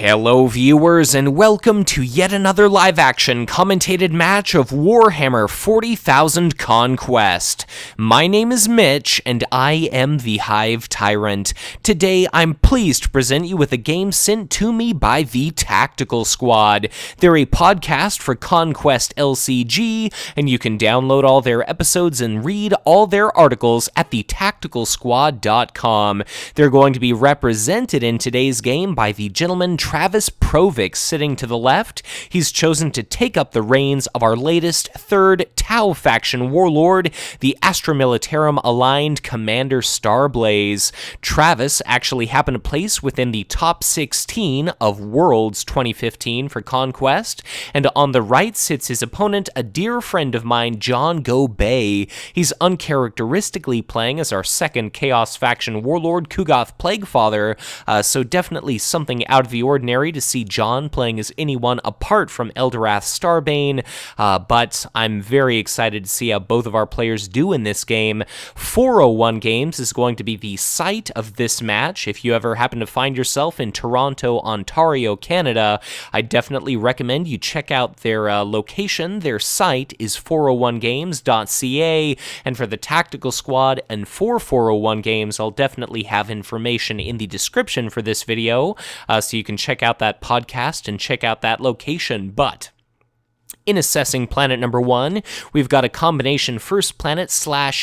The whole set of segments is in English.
Hello viewers, and welcome to yet another live-action commentated match of Warhammer 40,000 Conquest. My name is Mitch, and I am the Hive Tyrant. Today, I'm pleased to present you with a game sent to me by the Tactical Squad. They're a podcast for Conquest LCG, and you can download all their episodes and read all their articles at thetacticalsquad.com. They're going to be represented in today's game by the gentleman Travis Provick sitting to the left. He's chosen to take up the reins of our latest third Tau faction warlord, the Astra Militarum aligned Commander Starblaze. Travis actually happened to place within the top 16 of Worlds 2015 for Conquest, and on the right sits his opponent, a dear friend of mine, John Gobeil. He's uncharacteristically playing as our second Chaos faction warlord, Ku'gath Plaguefather, so definitely something out of the ordinary to see John playing as anyone apart from Eldorath Starbane, but I'm very excited to see how both of our players do in this game. 401 Games is going to be the site of this match. If you ever happen to find yourself in Toronto, Ontario, Canada, I definitely recommend you check out their location. Their site is 401games.ca, and for the Tactical Squad and for 401 Games, I'll definitely have information in the description for this video, so you can check out that podcast and check out that location. But in assessing planet number 1, we've got a combination first planet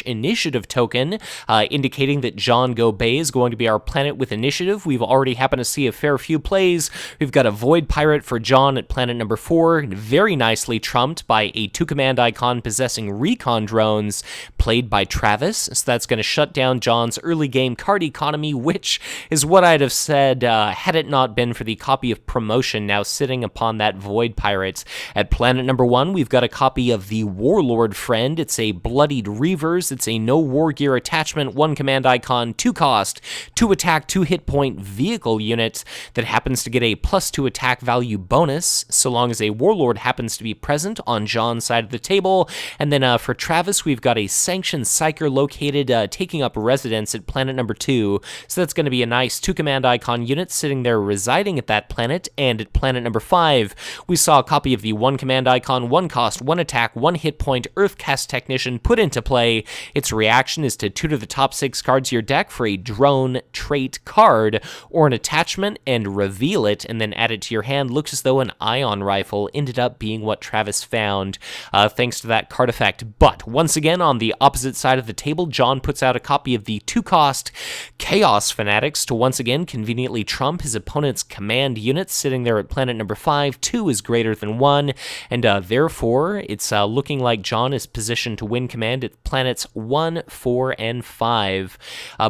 / initiative token, indicating that John Gobeil is going to be our planet with initiative. We've already happened to see a fair few plays. We've got a Void Pirate for John at planet number 4, very nicely trumped by a 2-command icon possessing recon drones, played by Travis. So that's going to shut down John's early game card economy, which is what I'd have said had it not been for the copy of Promotion now sitting upon that Void Pirate. At planet number 1, we've got a copy of the Warlord Friend. It's a Bloodied Reavers. It's a no war gear attachment, 1 command icon, 2 cost, 2 attack, 2 hit point vehicle unit that happens to get a +2 attack value bonus so long as a Warlord happens to be present on John's side of the table. And then for Travis, we've got a Sanctioned Psyker located taking up residence at planet number 2. So that's going to be a nice 2 command icon unit sitting there residing at that planet. And at planet number 5, we saw a copy of the 1 command icon, 1 cost, 1 attack, 1 hit point Earthcast Technician put into play. Its reaction is to tutor the top 6 cards of your deck for a drone trait card or an attachment and reveal it, and then add it to your hand. Looks as though an ion rifle ended up being what Travis found, thanks to that card effect. But once again, on the opposite side of the table, John puts out a copy of the 2 cost Chaos Fanatics to once again conveniently trump his opponent's command units sitting there at planet number 5. 2 is greater than 1, and therefore, it's looking like John is positioned to win command at planets 1, 4, and 5.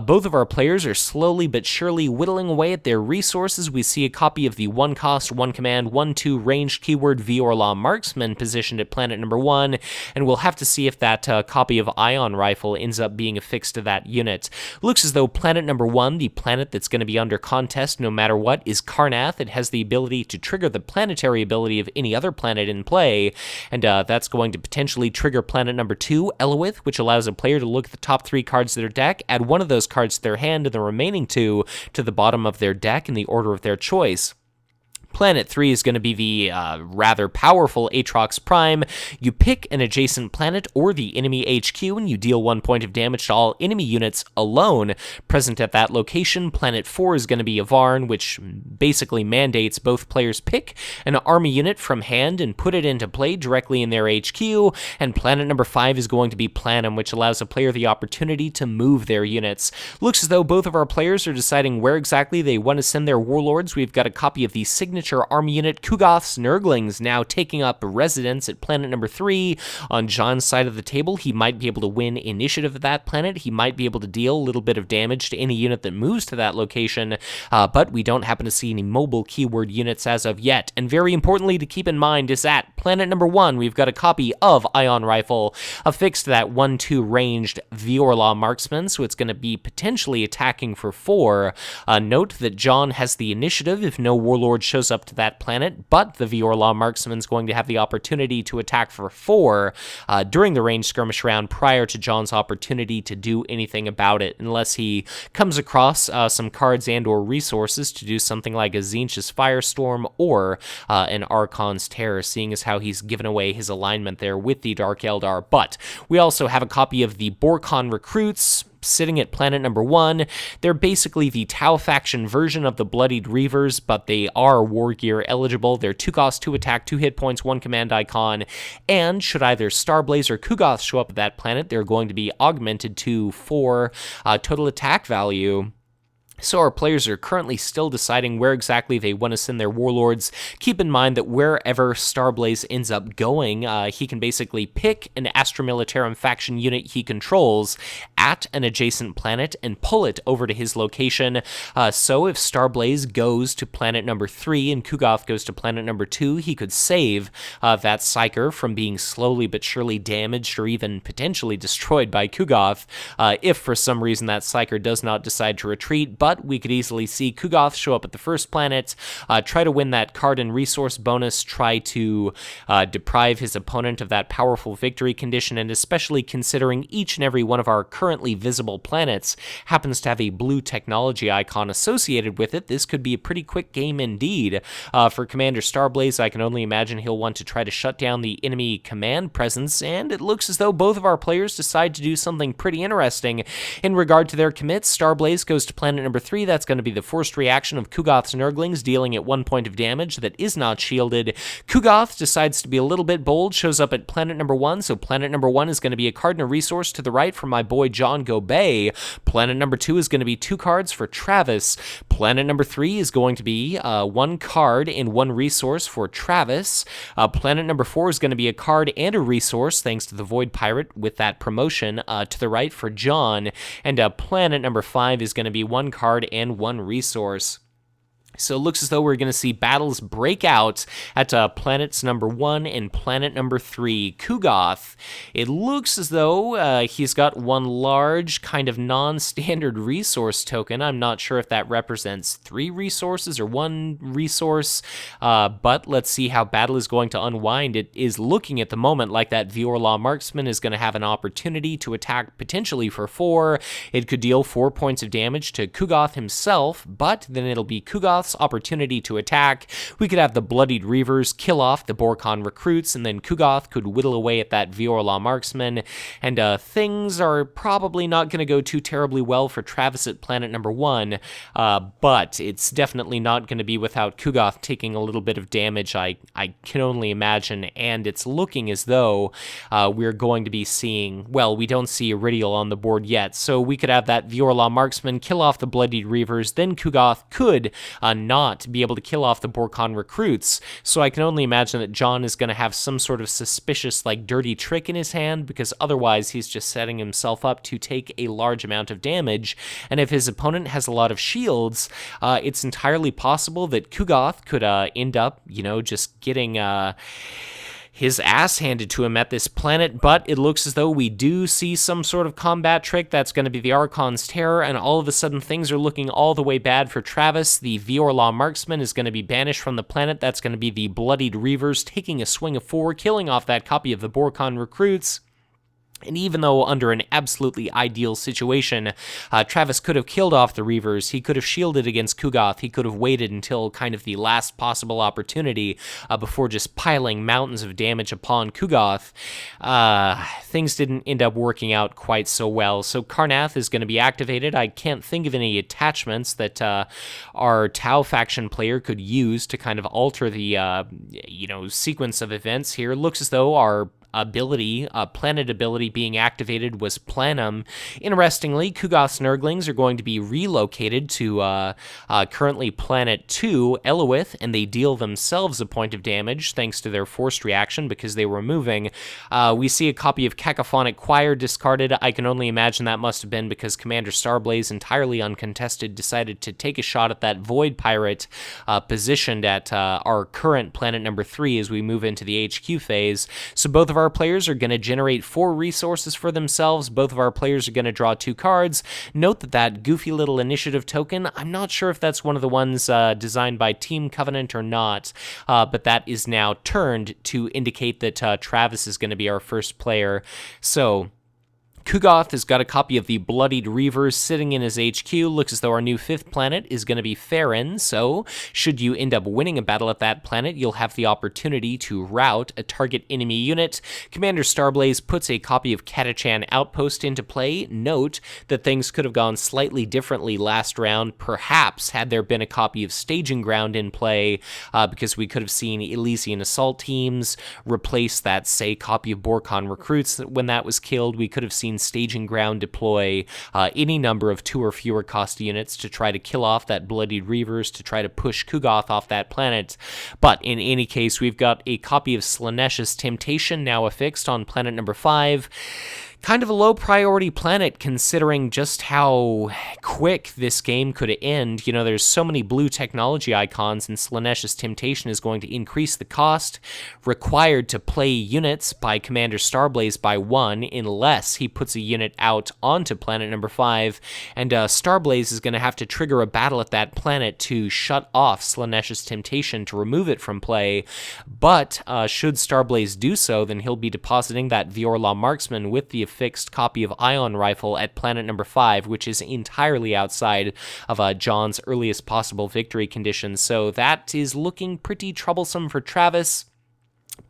Both of our players are slowly but surely whittling away at their resources. We see a copy of the 1 cost, 1 command, 1/2 ranged keyword Viorla Marksman positioned at planet number 1, and we'll have to see if that copy of Ion Rifle ends up being affixed to that unit. Looks as though planet number 1, the planet that's going to be under contest no matter what, is Karnath. It has the ability to trigger the planetary ability of any other planet in play, and that's going to potentially trigger planet number 2, Elowith, which allows a player to look at the top 3 cards of their deck, add 1 of those cards to their hand, and the remaining 2 to the bottom of their deck in the order of their choice. Planet 3 is going to be the rather powerful Aatrox Prime. You pick an adjacent planet or the enemy HQ, and you deal 1 point of damage to all enemy units alone present at that location. Planet 4 is going to be Avarn, which basically mandates both players pick an army unit from hand and put it into play directly in their HQ. And planet number 5 is going to be Planum, which allows a player the opportunity to move their units. Looks as though both of our players are deciding where exactly they want to send their warlords. We've got a copy of the signature army unit Ku'gath's Nurglings now taking up residence at planet number 3. On John's side of the table, he might be able to win initiative at that planet. He might be able to deal a little bit of damage to any unit that moves to that location, but we don't happen to see any mobile keyword units as of yet. And very importantly to keep in mind is at planet number 1, we've got a copy of Ion Rifle affixed to that 1/2 ranged Viorla Marksman, so it's going to be potentially attacking for 4. Note that John has the initiative if no warlord shows shows up to that planet, but the Viorla Marksman's going to have the opportunity to attack for 4 during the range skirmish round prior to John's opportunity to do anything about it, unless he comes across some cards and or resources to do something like a Tzeentch's Firestorm or an Archon's Terror, seeing as how he's given away his alignment there with the Dark Eldar. But we also have a copy of the Borkon Recruits sitting at planet number 1. They're basically the Tau faction version of the Bloodied Reavers, but they are war gear eligible. They're 2 cost, 2 attack, 2 hit points, 1 command icon, and should either Starblaze or Ku'gath show up at that planet, they're going to be augmented to 4 total attack value. So our players are currently still deciding where exactly they want to send their warlords. Keep in mind that wherever Starblaze ends up going, he can basically pick an Astra Militarum faction unit he controls at an adjacent planet and pull it over to his location. So if Starblaze goes to planet number 3 and Ku'gath goes to planet number 2, he could save that Psyker from being slowly but surely damaged or even potentially destroyed by Ku'gath if for some reason that Psyker does not decide to retreat. But we could easily see Ku'gath show up at the first planet, try to win that card and resource bonus, try to deprive his opponent of that powerful victory condition, and especially considering each and every one of our currently visible planets happens to have a blue technology icon associated with it, this could be a pretty quick game indeed. For Commander Starblaze, I can only imagine he'll want to try to shut down the enemy command presence, and it looks as though both of our players decide to do something pretty interesting in regard to their commits. Starblaze goes to planet number 3. That's going to be the forced reaction of Ku'gath's Nurglings, dealing at 1 point of damage that is not shielded. Ku'gath decides to be a little bit bold, shows up at planet number 1, so planet number 1 is going to be a card and a resource to the right for my boy John Gobeil. Planet number 2 is going to be 2 cards for Travis. Planet number 3 is going to be 1 card and 1 resource for Travis. Planet number 4 is going to be a card and a resource, thanks to the Void Pirate with that promotion to the right for John. And planet number 5 is going to be 1 card and 1 resource. So it looks as though we're going to see battles break out at planets number 1 and planet number 3. Ku'gath, it looks as though he's got 1 large kind of non-standard resource token. I'm not sure if that represents 3 resources or 1 resource, but let's see how battle is going to unwind. It is looking at the moment like that Viorla Marksman is going to have an opportunity to attack potentially for 4. It could deal 4 points of damage to Ku'gath himself, but then it'll be Ku'gath's opportunity to attack. We could have the Bloodied Reavers kill off the Borkon Recruits, and then Ku'gath could whittle away at that Viorla Marksman, and things are probably not going to go too terribly well for Travis at planet number 1, but it's definitely not going to be without Ku'gath taking a little bit of damage, I can only imagine, and it's looking as though we're going to be seeing, well, we don't see Iridial on the board yet, so we could have that Viorla Marksman kill off the Bloodied Reavers, then Ku'gath could not be able to kill off the Borkon Recruits, so I can only imagine that John is going to have some sort of suspicious, like, dirty trick in his hand, because otherwise he's just setting himself up to take a large amount of damage, and if his opponent has a lot of shields, it's entirely possible that Ku'gath could end up, you know, just getting his ass handed to him at this planet, but it looks as though we do see some sort of combat trick. That's going to be the Archon's Terror, and all of a sudden things are looking all the way bad for Travis. The Viorla Marksman is going to be banished from the planet. That's going to be the Bloodied Reavers taking a swing of 4, killing off that copy of the Borkon Recruits. And even though under an absolutely ideal situation, Travis could have killed off the Reavers, he could have shielded against Ku'gath, he could have waited until kind of the last possible opportunity before just piling mountains of damage upon Ku'gath, things didn't end up working out quite so well. So Karnath is going to be activated. I can't think of any attachments that our Tau faction player could use to kind of alter the sequence of events here. Looks as though our planet ability being activated was Planum. Interestingly, Ku'gath's Nurglings are going to be relocated to currently planet 2, Eloith, and they deal themselves a point of damage thanks to their forced reaction because they were moving. We see a copy of Cacophonic Choir discarded. I can only imagine that must have been because Commander Starblaze, entirely uncontested, decided to take a shot at that Void Pirate positioned at our current planet number 3 as we move into the HQ phase. So both of our our players are going to generate 4 resources for themselves. Both of our players are going to draw 2 cards. Note that goofy little initiative token, I'm not sure if that's one of the ones designed by Team Covenant or not, but that is now turned to indicate that Travis is going to be our first player. So Ku'gath has got a copy of the Bloodied Reavers sitting in his HQ. Looks as though our new 5th planet is going to be Farron, so should you end up winning a battle at that planet, you'll have the opportunity to rout a target enemy unit. Commander Starblaze puts a copy of Catachan Outpost into play. Note that things could have gone slightly differently last round, perhaps had there been a copy of Staging Ground in play, because we could have seen Elysian Assault Teams replace that, say, copy of Borkon Recruits when that was killed. We could have seen Staging Ground deploy any number of 2 or fewer cost units to try to kill off that Bloodied Reavers, to try to push Ku'gath off that planet. But in any case, we've got a copy of Slaanesha's Temptation now affixed on planet number 5. Kind of a low priority planet considering just how quick this game could end. You know, there's so many blue technology icons, and Slaanesha's Temptation is going to increase the cost required to play units by Commander Starblaze by 1 unless he puts a unit out onto planet number 5, and Starblaze is going to have to trigger a battle at that planet to shut off Slaanesha's Temptation to remove it from play. But should Starblaze do so, then he'll be depositing that Viorla Marksman with the fixed copy of Ion Rifle at planet number 5, which is entirely outside of John's earliest possible victory condition. So that is looking pretty troublesome for Travis.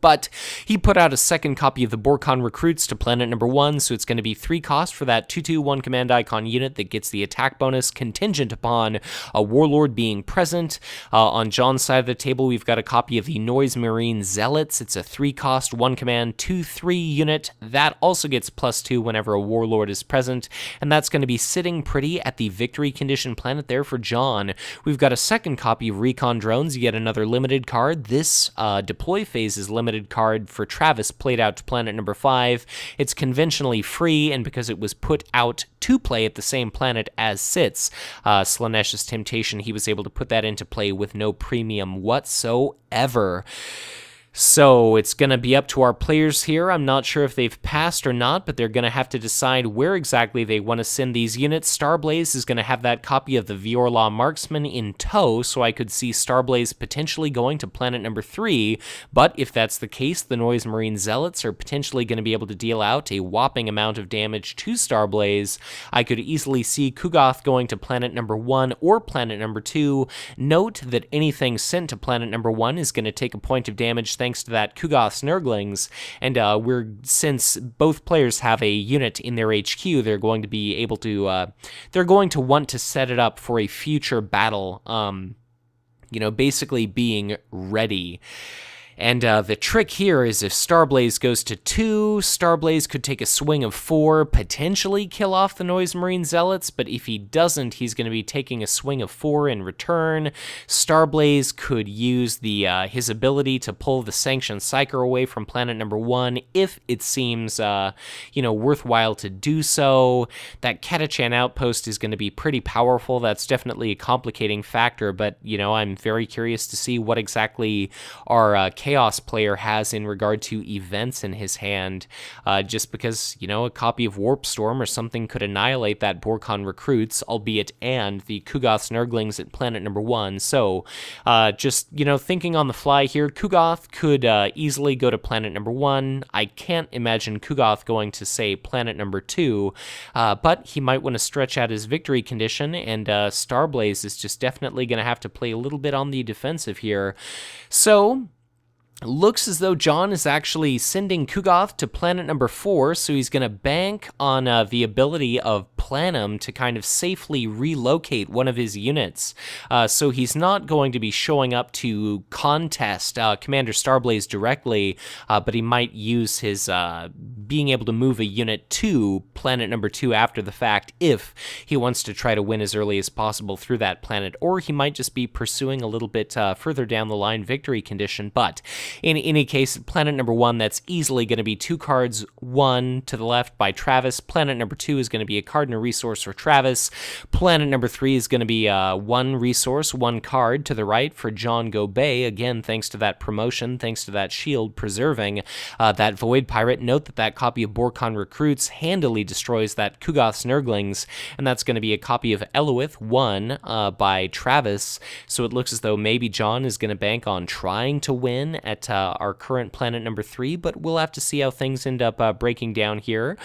But he put out a second copy of the Borkon Recruits to planet number 1, so it's going to be 3 cost for that 2/2/1 command icon unit that gets the attack bonus contingent upon a Warlord being present. On John's side of the table, we've got a copy of the Noise Marine Zealots. It's a 3 cost, 1 command, 2/3 unit. That also gets +2 whenever a Warlord is present, and that's going to be sitting pretty at the victory condition planet there for John. We've got a second copy of Recon Drones, yet another limited card. This deploy phase is limited card for Travis played out to planet number 5. It's conventionally free, and because it was put out to play at the same planet as sits Slaanesha's Temptation, he was able to put that into play with no premium whatsoever. So it's going to be up to our players here. I'm not sure if they've passed or not, but they're going to have to decide where exactly they want to send these units. Starblaze is going to have that copy of the Viorla Marksman in tow, so I could see Starblaze potentially going to planet number 3, but if that's the case, the Noise Marine Zealots are potentially going to be able to deal out a whopping amount of damage to Starblaze. I could easily see Ku'gath going to planet number 1 or planet number 2. Note that anything sent to planet number 1 is going to take a point of damage thanks to that Ku'gath's Nurglings, and since both players have a unit in their HQ, they're going to be able to, they're going to want to set it up for a future battle, basically being ready. And the trick here is if Starblaze goes to 2, Starblaze could take a swing of 4, potentially kill off the Noise Marine Zealots, but if he doesn't, he's going to be taking a swing of 4 in return. Starblaze could use his ability to pull the Sanctioned Psyker away from planet number 1 if it seems, worthwhile to do so. That Catachan Outpost is going to be pretty powerful. That's definitely a complicating factor, but, I'm very curious to see what exactly our Chaos player has in regard to events in his hand, just because, a copy of Warp Storm or something could annihilate that Borkon Recruits, albeit and the Ku'gath's Nurglings at planet number 1. So, thinking on the fly here, Ku'gath could easily go to planet number 1. I can't imagine Ku'gath going to, say, planet number 2, but he might want to stretch out his victory condition, and Starblaze is just definitely going to have to play a little bit on the defensive here. So looks as though John is actually sending Ku'gath to planet number 4, so he's going to bank on the ability of Planum to kind of safely relocate one of his units. So he's not going to be showing up to contest Commander Starblaze directly, but he might use his being able to move a unit to planet number 2 after the fact if he wants to try to win as early as possible through that planet, or he might just be pursuing a little bit further down the line victory condition. But In any case, planet number 1, that's easily going to be 2 cards, 1 to the left by Travis. Planet number 2 is going to be a card and a resource for Travis. Planet number 3 is going to be 1 resource, 1 card to the right for John Gobeil. Again, thanks to that promotion, thanks to that shield preserving that Void Pirate. Note that that copy of Borkon Recruits handily destroys that Ku'gath Snurglings, and that's going to be a copy of Eloith, 1 by Travis. So it looks as though maybe John is going to bank on trying to win at our current planet number 3, but we'll have to see how things end up breaking down here.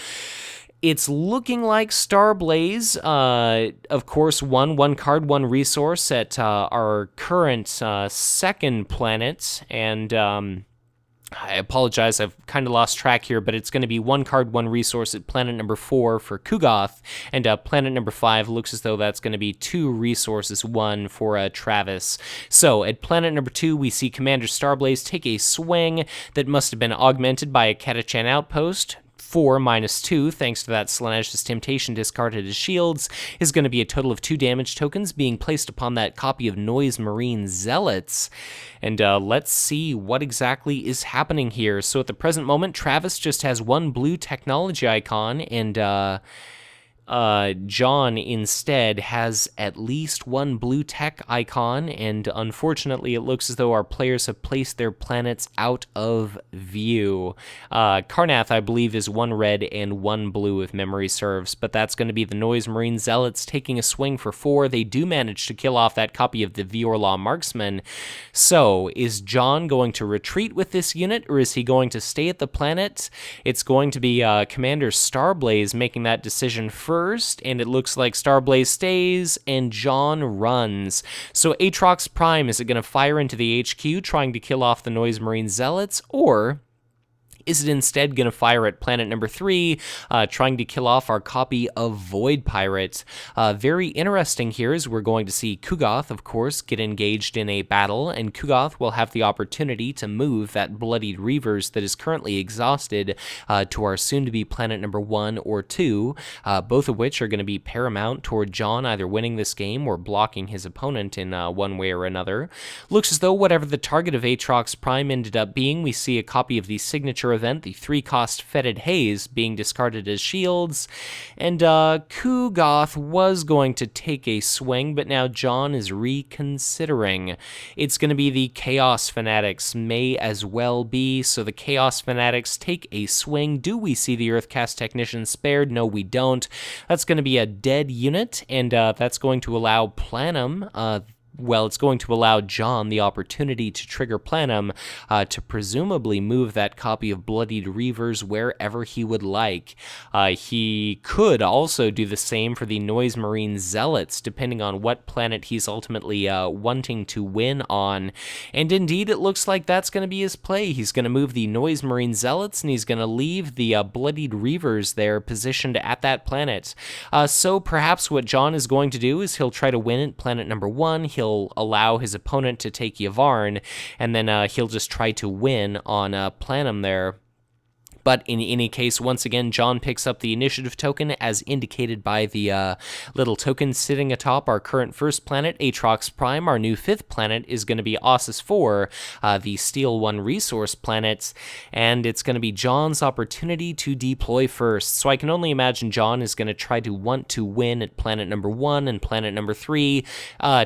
It's looking like Starblaze, of course, 1 card, 1 resource at our current second planet, and I apologize, I've kind of lost track here, but it's going to be 1 card, 1 resource at planet number 4 for Ku'gath, and planet number 5 looks as though that's going to be 2 resources, 1 for Travis. So at planet number 2, we see Commander Starblaze take a swing that must have been augmented by a Catachan outpost. 4 minus 2, thanks to that Slaanege's Temptation discarded as shields, is going to be a total of 2 damage tokens being placed upon that copy of Noise Marine Zealots. And let's see what exactly is happening here. So at the present moment, Travis just has 1 blue technology icon, and John instead has at least 1 blue tech icon, and unfortunately it looks as though our players have placed their planets out of view. Karnath, I believe, is 1 red and 1 blue if memory serves, but that's going to be the Noise Marine Zealots taking a swing for 4. They do manage to kill off that copy of the Viorlaw Marksman. So, is John going to retreat with this unit, or is he going to stay at the planet? It's going to be Commander Starblaze making that decision first, and it looks like Starblaze stays and John runs. So Aatrox Prime, is it going to fire into the HQ trying to kill off the Noise Marine Zealots, or is it instead going to fire at planet number 3, trying to kill off our copy of Void Pirate? Very interesting here is we're going to see Ku'gath, of course, get engaged in a battle, and Ku'gath will have the opportunity to move that Bloodied Reavers that is currently exhausted to our soon-to-be planet number 1 or 2, both of which are going to be paramount toward John either winning this game or blocking his opponent in one way or another. Looks as though whatever the target of Aatrox Prime ended up being, we see a copy of the signature event, the 3-cost Fetid Haze, being discarded as shields, and Ku'gath was going to take a swing, but now John is reconsidering. It's going to be the Chaos Fanatics, may as well be, so the Chaos Fanatics take a swing. Do we see the Earthcast Technician spared? No, we don't. That's going to be a dead unit, and that's going to allow Planum, it's going to allow John the opportunity to trigger Planum to presumably move that copy of Bloodied Reavers wherever he would like. He could also do the same for the Noise Marine Zealots, depending on what planet he's ultimately wanting to win on. And indeed, it looks like that's going to be his play. He's going to move the Noise Marine Zealots, and he's going to leave the Bloodied Reavers there positioned at that planet. So perhaps what John is going to do is he'll try to win at planet number 1. He'll allow his opponent to take Yavvarn, and then he'll just try to win on Planum there. But in any case, once again, John picks up the initiative token as indicated by the little token sitting atop our current first planet, Aatrox Prime. Our new 5th planet is going to be Ossus 4, the Steel 1 resource planet, and it's going to be John's opportunity to deploy first. So I can only imagine John is going to try to want to win at planet number 1 and planet number 3.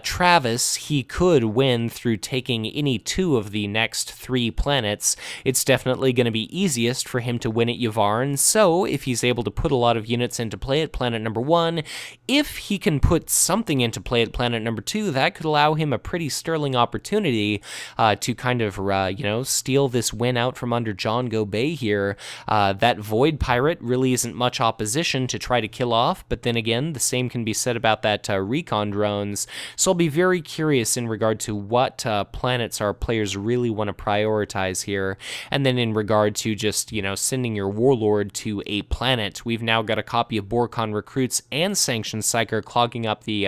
Travis, he could win through taking any 2 of the next 3 planets. It's definitely going to be easiest for him to win at Yavvarn, so if he's able to put a lot of units into play at planet number 1, if he can put something into play at planet number 2, that could allow him a pretty sterling opportunity to kind of, steal this win out from under John Gobeil here. That Void Pirate really isn't much opposition to try to kill off, but then again, the same can be said about that recon drones, so I'll be very curious in regard to what planets our players really want to prioritize here, and then in regard to just, sending your Warlord to a planet. We've now got a copy of Borkon Recruits and Sanctioned Psyker clogging up the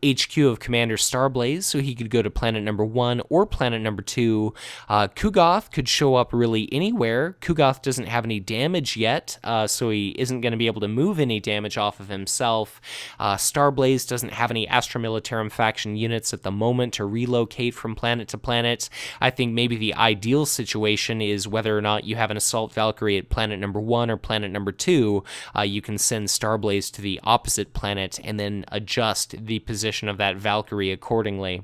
HQ of Commander Starblaze, so he could go to planet number 1 or planet number 2. Ku'gath could show up really anywhere. Ku'gath doesn't have any damage yet, so he isn't going to be able to move any damage off of himself. Starblaze doesn't have any Astra Militarum faction units at the moment to relocate from planet to planet. I think maybe the ideal situation is whether or not you have an Assault Valkyrie at planet number 1 or planet number 2, you can send Starblaze to the opposite planet and then adjust the position of that Valkyrie accordingly.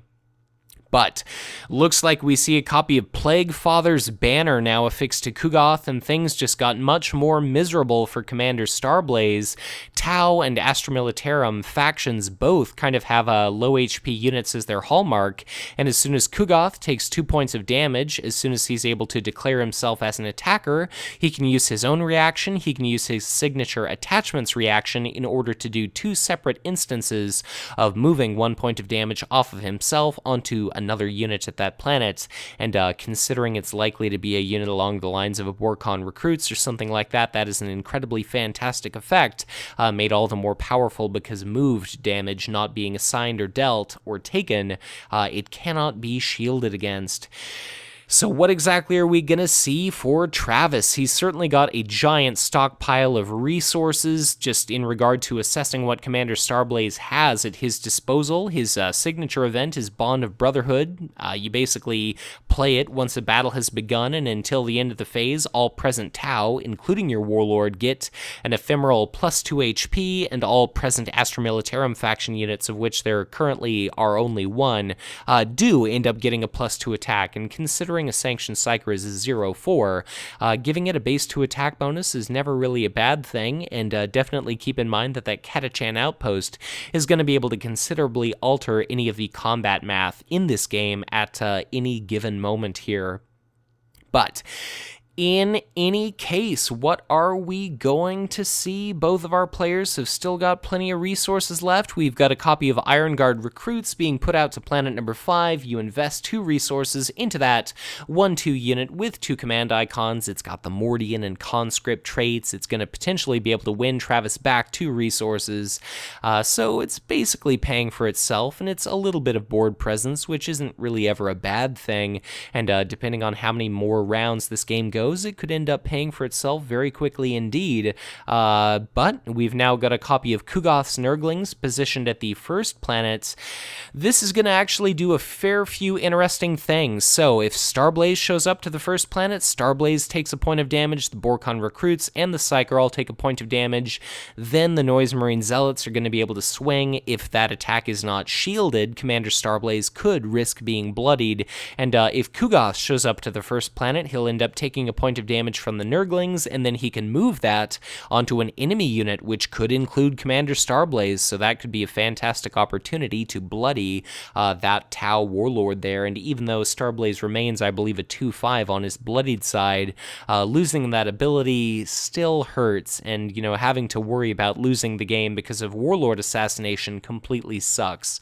But looks like we see a copy of Plaguefather's banner now affixed to Ku'gath, and things just got much more miserable for Commander Starblaze. Tau and Astra Militarum factions both kind of have low HP units as their hallmark, and as soon as Ku'gath takes 2 points of damage, as soon as he's able to declare himself as an attacker, he can use his own reaction, he can use his signature attachments reaction in order to do 2 separate instances of moving 1 point of damage off of himself onto another unit at that planet, and considering it's likely to be a unit along the lines of a Borkon Recruits or something like that, that is an incredibly fantastic effect, made all the more powerful because moved damage not being assigned or dealt or taken, it cannot be shielded against. So what exactly are we going to see for Travis? He's certainly got a giant stockpile of resources just in regard to assessing what Commander Starblaze has at his disposal. His signature event is Bond of Brotherhood. You basically play it once a battle has begun, and until the end of the phase, all present Tau, including your Warlord, get an ephemeral plus 2 HP, and all present Astra Militarum faction units, of which there currently are only 1, do end up getting a plus 2 attack, and considering a Sanctioned Psyker is a 0-4, giving it a base 2 attack bonus is never really a bad thing, and definitely keep in mind that that Catachan outpost is going to be able to considerably alter any of the combat math in this game at any given moment here. But in any case, what are we going to see? Both of our players have still got plenty of resources left. We've got a copy of Iron Guard Recruits being put out to planet number 5. You invest 2 resources into that 1/2 unit with 2 command icons. It's got the Mordian and Conscript traits. It's going to potentially be able to win Travis back 2 resources. So it's basically paying for itself, and it's a little bit of board presence, which isn't really ever a bad thing. And depending on how many more rounds this game goes, it could end up paying for itself very quickly indeed. But we've now got a copy of Ku'gath's Nurglings positioned at the first planet. This is going to actually do a fair few interesting things. So if Starblaze shows up to the first planet, Starblaze takes a point of damage, the Borkon Recruits and the Psyker all take a point of damage. Then the Noise Marine Zealots are going to be able to swing. If that attack is not shielded, Commander Starblaze could risk being bloodied. And if Ku'gath shows up to the first planet, he'll end up taking a point of damage from the Nurglings, and then he can move that onto an enemy unit, which could include Commander Starblaze, so that could be a fantastic opportunity to bloody that Tau Warlord there. And even though Starblaze remains, I believe, a 2-5 on his bloodied side, losing that ability still hurts, and, having to worry about losing the game because of Warlord assassination completely sucks.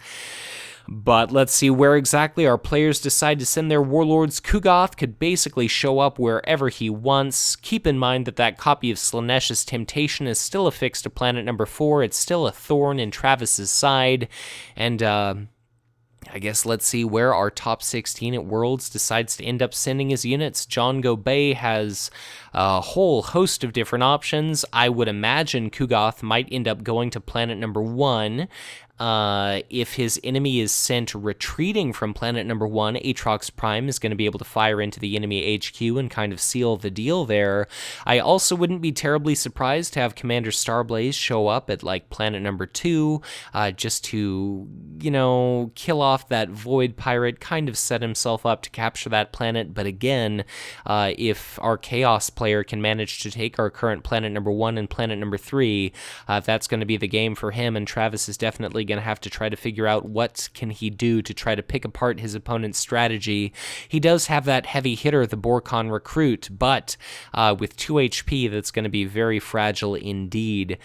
But let's see where exactly our players decide to send their Warlords. Ku'gath could basically show up wherever he wants. Keep in mind that that copy of Slaaneash's Temptation is still affixed to planet number 4. It's still a thorn in Travis's side. And, I guess let's see where our top 16 at Worlds decides to end up sending his units. John Gobeil has a whole host of different options. I would imagine Ku'gath might end up going to planet number 1. If his enemy is sent retreating from planet number 1, Aatrox Prime is going to be able to fire into the enemy HQ and kind of seal the deal there. I also wouldn't be terribly surprised to have Commander Starblaze show up at planet number 2, just to, kill off that Void Pirate, kind of set himself up to capture that planet. But again, if our Chaos player can manage to take our current planet number 1 and planet number 3, that's going to be the game for him, and Travis is definitely going to have to try to figure out what can he do to try to pick apart his opponent's strategy. He does have that heavy hitter, the Borkon Recruit, but with 2 HP, that's going to be very fragile indeed.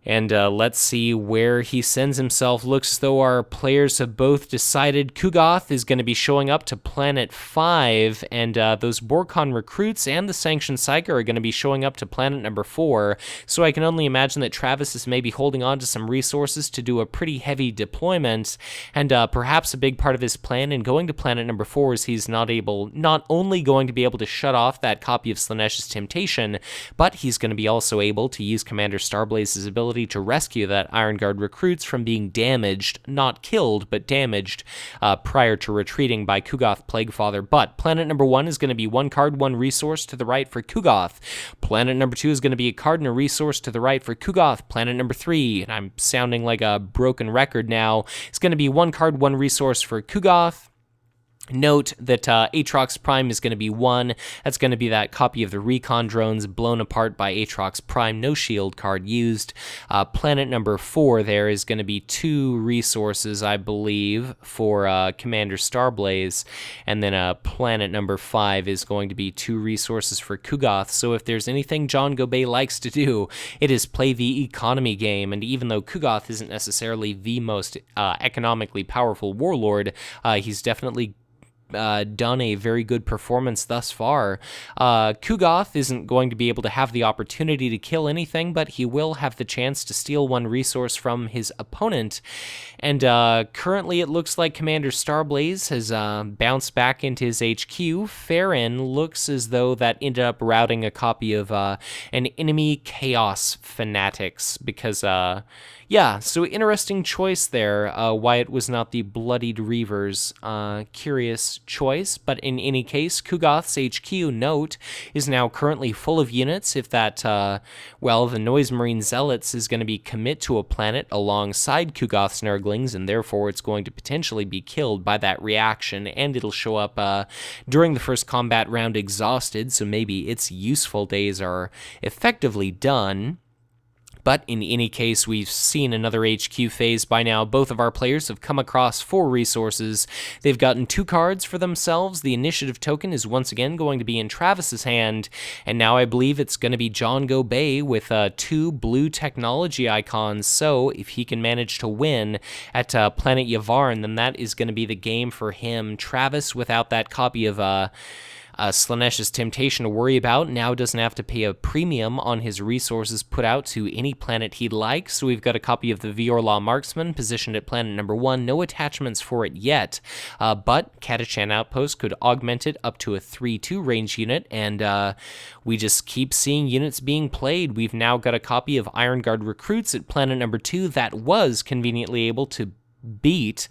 And let's see where he sends himself. Looks as though our players have both decided Ku'gath is going to be showing up to Planet 5, and those Borkon recruits and the Sanctioned Psyker are going to be showing up to Planet number 4. So I can only imagine that Travis is maybe holding on to some resources to do a pretty heavy deployment, and perhaps a big part of his plan in going to Planet number 4 is he's not only going to be able to shut off that copy of Slaaneash's Temptation, but he's going to be also able to use Commander Starblaze's ability to rescue that Iron Guard recruits from being damaged, not killed, but damaged prior to retreating by Ku'gath Plaguefather. But Planet number 1 is going to be 1 card, 1 resource to the right for Ku'gath. Planet number 2 is going to be a card and a resource to the right for Ku'gath. Planet number 3, and I'm sounding like a broken record now, is going to be 1 card, 1 resource for Ku'gath. Note that Aatrox Prime is going to be 1. That's going to be that copy of the Recon drones blown apart by Aatrox Prime, no shield card used. Planet number 4 there is going to be 2 resources, I believe, for Commander Starblaze. And then planet number 5 is going to be 2 resources for Ku'gath. So if there's anything John Gobeil likes to do, it is play the economy game. And even though Ku'gath isn't necessarily the most economically powerful warlord, he's definitely done a very good performance thus far. Ku'gath isn't going to be able to have the opportunity to kill anything, but he will have the chance to steal 1 resource from his opponent. And currently it looks like Commander Starblaze has bounced back into his HQ. Farron looks as though that ended up routing a copy of an enemy Chaos Fanatics because... yeah, so interesting choice there, why it was not the Bloodied Reavers. Curious choice, but in any case, Ku'gath's HQ, note, is now currently full of units. If that, the Noise Marine Zealots is going to be commit to a planet alongside Ku'gath's Nurglings, and therefore it's going to potentially be killed by that reaction, and it'll show up during the first combat round exhausted, so maybe its useful days are effectively done. But in any case, we've seen another HQ phase by now. Both of our players have come across 4 resources. They've gotten 2 cards for themselves. The initiative token is once again going to be in Travis's hand. And now I believe it's going to be John Gobeil with 2 blue technology icons. So if he can manage to win at Planet Yavahn, then that is going to be the game for him. Travis, without that copy of... Slaaneash's Temptation to worry about, now doesn't have to pay a premium on his resources put out to any planet he'd like. So we've got a copy of the Viorlaw Marksman positioned at planet number 1. No attachments for it yet, but Catachan Outpost could augment it up to a 3/2 range unit, and we just keep seeing units being played. We've now got a copy of Iron Guard Recruits at planet number 2 that was conveniently able to beat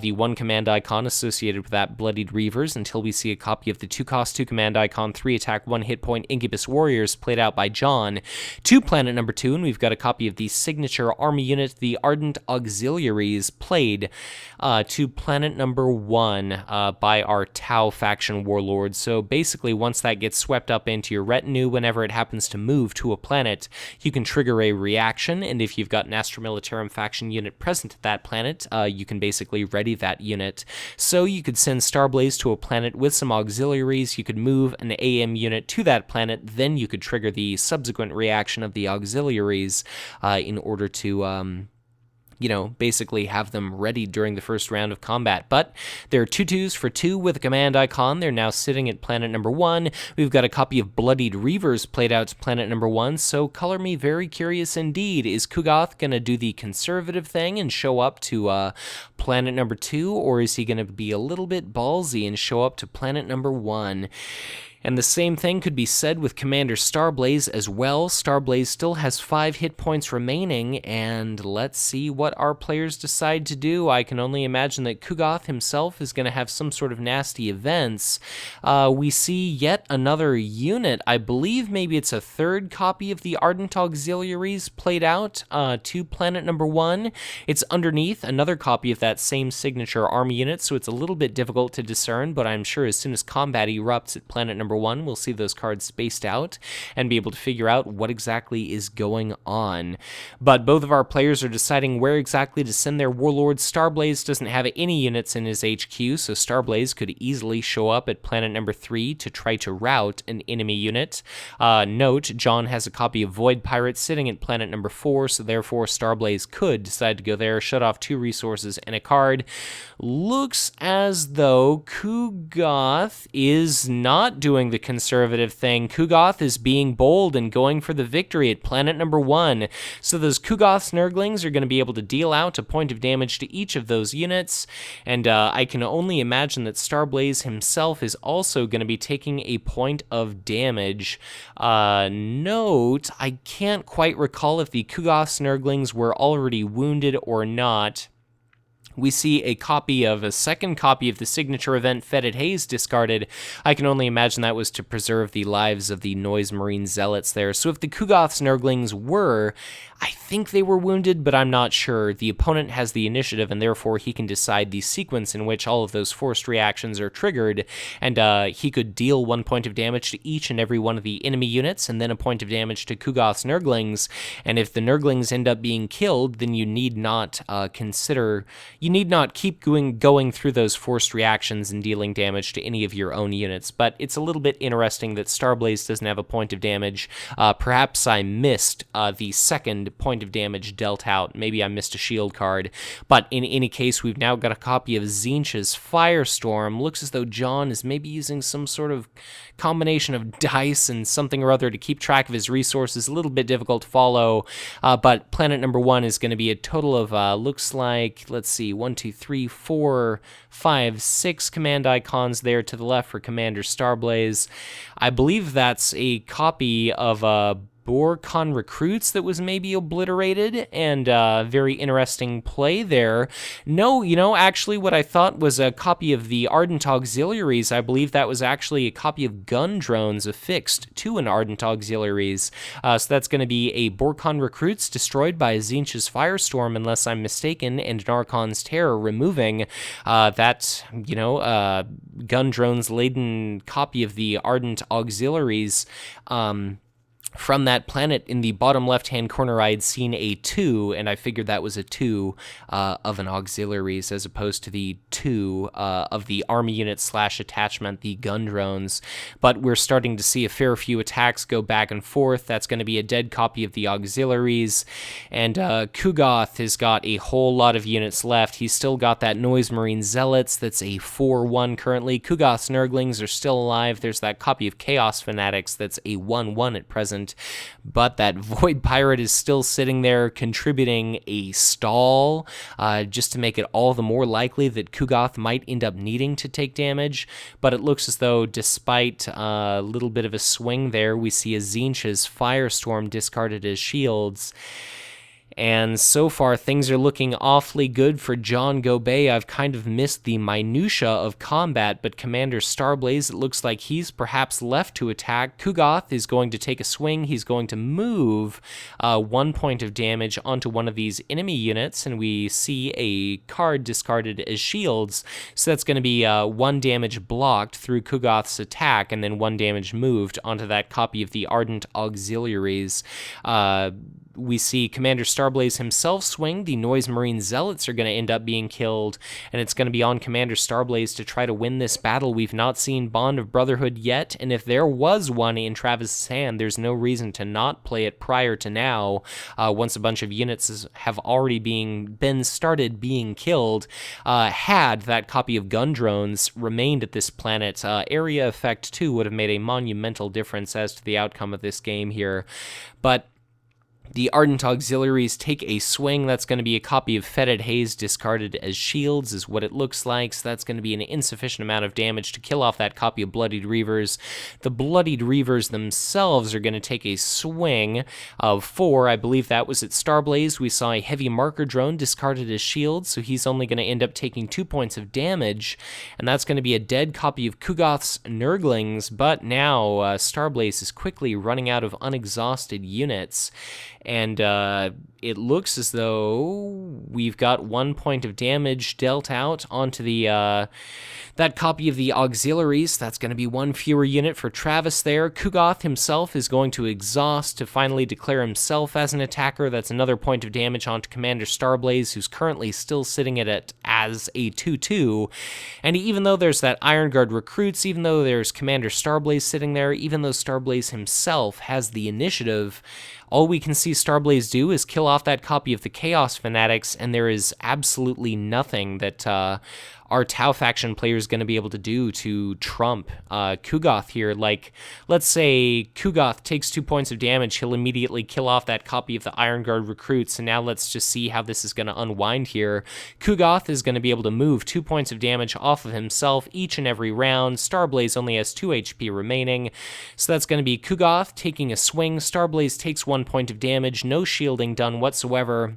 the 1 command icon associated with that Bloodied Reavers until we see a copy of the 2-cost 2 command icon, 3 attack, 1 hit point Incubus Warriors played out by John to planet number 2, and we've got a copy of the signature army unit, the Ardent Auxiliaries, played to planet number 1 by our Tau faction warlord. So basically, once that gets swept up into your retinue, whenever it happens to move to a planet, you can trigger a reaction, and if you've got an Astra Militarum faction unit present at that planet, you can basically ready that unit. So you could send Starblaze to a planet with some auxiliaries, you could move an AM unit to that planet, then you could trigger the subsequent reaction of the auxiliaries in order to... basically have them ready during the first round of combat. But there are 2/2s for 2 with a command icon. They're now sitting at planet number 1. We've got a copy of Bloodied Reavers played out to planet number 1, so color me very curious indeed. Is Ku'gath going to do the conservative thing and show up to planet number 2, or is he going to be a little bit ballsy and show up to planet number 1? And the same thing could be said with Commander Starblaze as well. Starblaze still has 5 hit points remaining, and let's see what our players decide to do. I can only imagine that Ku'gath himself is going to have some sort of nasty events. We see yet another unit. I believe maybe it's a 3rd copy of the Ardent Auxiliaries played out to planet number 1. It's underneath another copy of that same signature army unit, so it's a little bit difficult to discern, but I'm sure as soon as combat erupts at planet number number 1. We'll see those cards spaced out and be able to figure out what exactly is going on. But both of our players are deciding where exactly to send their warlords. Starblaze doesn't have any units in his HQ, so Starblaze could easily show up at planet number 3 to try to rout an enemy unit. Note, John has a copy of Void Pirate sitting at planet number 4, so therefore Starblaze could decide to go there, shut off 2 resources and a card. Looks as though Ku'gath is not doing the conservative thing. Ku'gath is being bold and going for the victory at planet number 1. So those Ku'gath Nurglings are going to be able to deal out a point of damage to each of those units, and I can only imagine that Starblaze himself is also going to be taking a point of damage. Note, I can't quite recall if the Ku'gath Nurglings were already wounded or not. We see a second copy of the signature event Fetid Haze discarded. I can only imagine that was to preserve the lives of the Noise Marine Zealots there. So if the Ku'gath Nurglings were, I think they were wounded, but I'm not sure. The opponent has the initiative, and therefore he can decide the sequence in which all of those forced reactions are triggered, and he could deal 1 point of damage to each and every one of the enemy units, and then a point of damage to Ku'gath's Nurglings, and if the Nurglings end up being killed, then you need not keep going through those forced reactions and dealing damage to any of your own units. But it's a little bit interesting that Starblaze doesn't have a point of damage. Perhaps I missed the second point of damage dealt out. Maybe I missed a shield card. But in any case, we've now got a copy of Tzeentch's Firestorm. Looks as though John is maybe using some sort of combination of dice and something or other to keep track of his resources. A little bit difficult to follow. But planet number 1 is going to be a total of, looks like, let's see, 1, 2, 3, 4, 5, 6 command icons there to the left for Commander Starblaze. I believe that's a copy of Borcon Recruits that was maybe obliterated, and very interesting play there. No, actually what I thought was a copy of the Ardent Auxiliaries, I believe that was actually a copy of Gun Drones affixed to an Ardent Auxiliaries. So that's going to be a Borcon Recruits destroyed by Tzeentch's Firestorm, unless I'm mistaken, and Narcon's Terror removing that, Gun Drones-laden copy of the Ardent Auxiliaries. From that planet in the bottom left-hand corner, I had seen a 2, and I figured that was a 2 of an auxiliaries as opposed to the 2 of the army unit / attachment, the gun drones. But we're starting to see a fair few attacks go back and forth. That's going to be a dead copy of the auxiliaries, and Ku'gath has got a whole lot of units left. He's still got that Noise Marine Zealots that's a 4-1 currently. Ku'gath's Nurglings are still alive. There's that copy of Chaos Fanatics that's a 1-1 at present. But that Void Pirate is still sitting there contributing a stall, just to make it all the more likely that Ku'gath might end up needing to take damage. But it looks as though, despite a little bit of a swing there, we see a Tzeentch's Firestorm discarded as shields. And so far, things are looking awfully good for John Gobeil. I've kind of missed the minutia of combat, but Commander Starblaze, it looks like he's perhaps left to attack. Ku'gath is going to take a swing. He's going to move 1 point of damage onto one of these enemy units, and we see a card discarded as shields. So that's going to be 1 damage blocked through Ku'gath's attack, and then 1 damage moved onto that copy of the Ardent Auxiliaries. We see Commander Starblaze himself swing. The Noise Marine Zealots are going to end up being killed, and it's going to be on Commander Starblaze to try to win this battle. We've not seen Bond of Brotherhood yet, and if there was one in Travis's hand, there's no reason to not play it prior to now, once a bunch of units have already been started being killed. Had that copy of Gun Drones remained at this planet, Area Effect 2 would have made a monumental difference as to the outcome of this game here. But the Ardent Auxiliaries take a swing. That's going to be a copy of Fetid Haze discarded as shields, is what it looks like. So that's going to be an insufficient amount of damage to kill off that copy of Bloodied Reavers. The Bloodied Reavers themselves are going to take a swing of 4. I believe that was at Starblaze. We saw a Heavy Marker Drone discarded as shields, so he's only going to end up taking 2 points of damage, and that's going to be a dead copy of Ku'gath's Nurglings. But now Starblaze is quickly running out of unexhausted units, and it looks as though we've got 1 point of damage dealt out onto the that copy of the auxiliaries. That's going to be one fewer unit for Travis there. Ku'gath himself is going to exhaust to finally declare himself as an attacker. That's another point of damage onto Commander Starblaze, who's currently still sitting at it as a 2/2. And even though there's that Iron Guard recruits, even though there's Commander Starblaze sitting there, even though Starblaze himself has the initiative, all we can see Starblaze do is kill off that copy of the Chaos Fanatics, and there is absolutely nothing that our Tau faction player is going to be able to do to trump Ku'gath here. Like, let's say Ku'gath takes 2 points of damage, he'll immediately kill off that copy of the Iron Guard recruits, and now let's just see how this is going to unwind here. Ku'gath is going to be able to move 2 points of damage off of himself each and every round. Starblaze only has 2 HP remaining, so that's going to be Ku'gath taking a swing. Starblaze takes 1 point of damage, no shielding done whatsoever.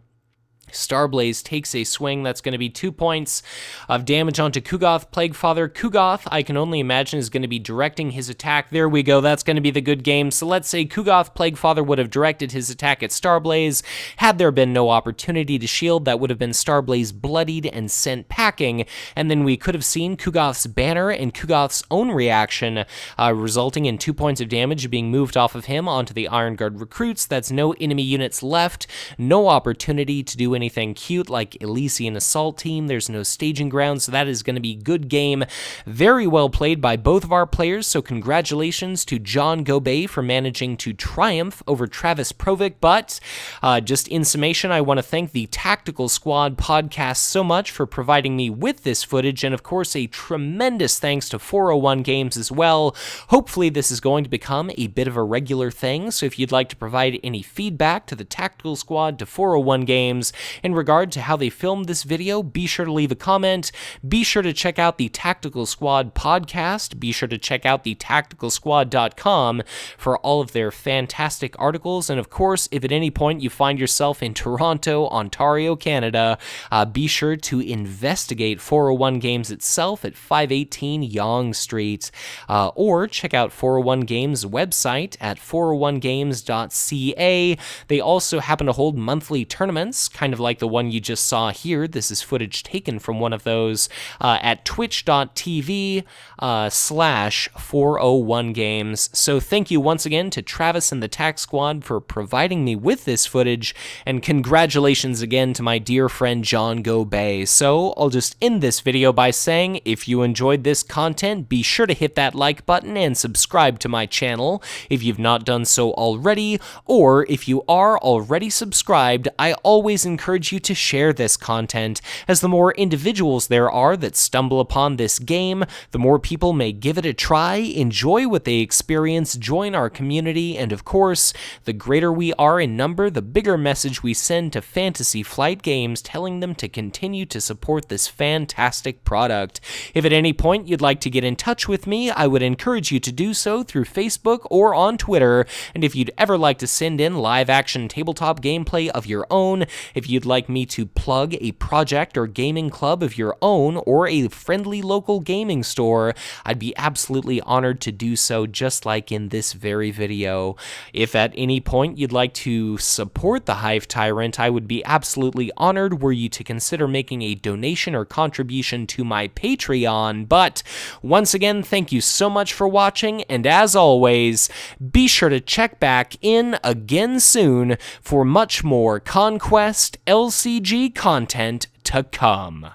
Starblaze takes a swing. That's going to be 2 points of damage onto Ku'gath Plaguefather. Ku'gath, I can only imagine, is going to be directing his attack. There we go. That's going to be the good game. So let's say Ku'gath Plaguefather would have directed his attack at Starblaze. Had there been no opportunity to shield, that would have been Starblaze bloodied and sent packing. And then we could have seen Ku'gath's banner and Ku'gath's own reaction, resulting in 2 points of damage being moved off of him onto the Iron Guard recruits. That's no enemy units left. No opportunity to do anything cute like Elysian Assault Team. There's no staging ground, so that is going to be good game. Very well played by both of our players, so congratulations to John Gobeil for managing to triumph over Travis Provick. But just in summation, I want to thank the Tactical Squad podcast so much for providing me with this footage, and of course a tremendous thanks to 401 Games as well. Hopefully this is going to become a bit of a regular thing, so if you'd like to provide any feedback to the Tactical Squad, to 401 Games, in regard to how they filmed this video, be sure to leave a comment. Be sure to check out the Tactical Squad podcast. Be sure to check out the tacticalsquad.com for all of their fantastic articles. And of course, if at any point you find yourself in Toronto, Ontario, Canada, be sure to investigate 401 Games itself at 518 Yonge Street. Or check out 401 Games' website at 401games.ca. They also happen to hold monthly tournaments, kind of like the one you just saw here. This is footage taken from one of those at twitch.tv/401games. So thank you once again to Travis and the Tac Squad for providing me with this footage, and congratulations again to my dear friend John Gobeil. So I'll just end this video by saying, if you enjoyed this content, be sure to hit that like button and subscribe to my channel if you've not done so already, or if you are already subscribed, I always encourage you to share this content, as the more individuals there are that stumble upon this game, the more people may give it a try, enjoy what they experience, join our community, and of course, the greater we are in number, the bigger message we send to Fantasy Flight Games, telling them to continue to support this fantastic product. If at any point you'd like to get in touch with me, I would encourage you to do so through Facebook or on Twitter, and if you'd ever like to send in live action tabletop gameplay of your own, if you'd like me to plug a project or gaming club of your own, or a friendly local gaming store, I'd be absolutely honored to do so, just like in this very video. If at any point you'd like to support the Hive Tyrant, I would be absolutely honored were you to consider making a donation or contribution to my Patreon. But once again, thank you so much for watching, and as always, be sure to check back in again soon for much more Conquest LCG content to come.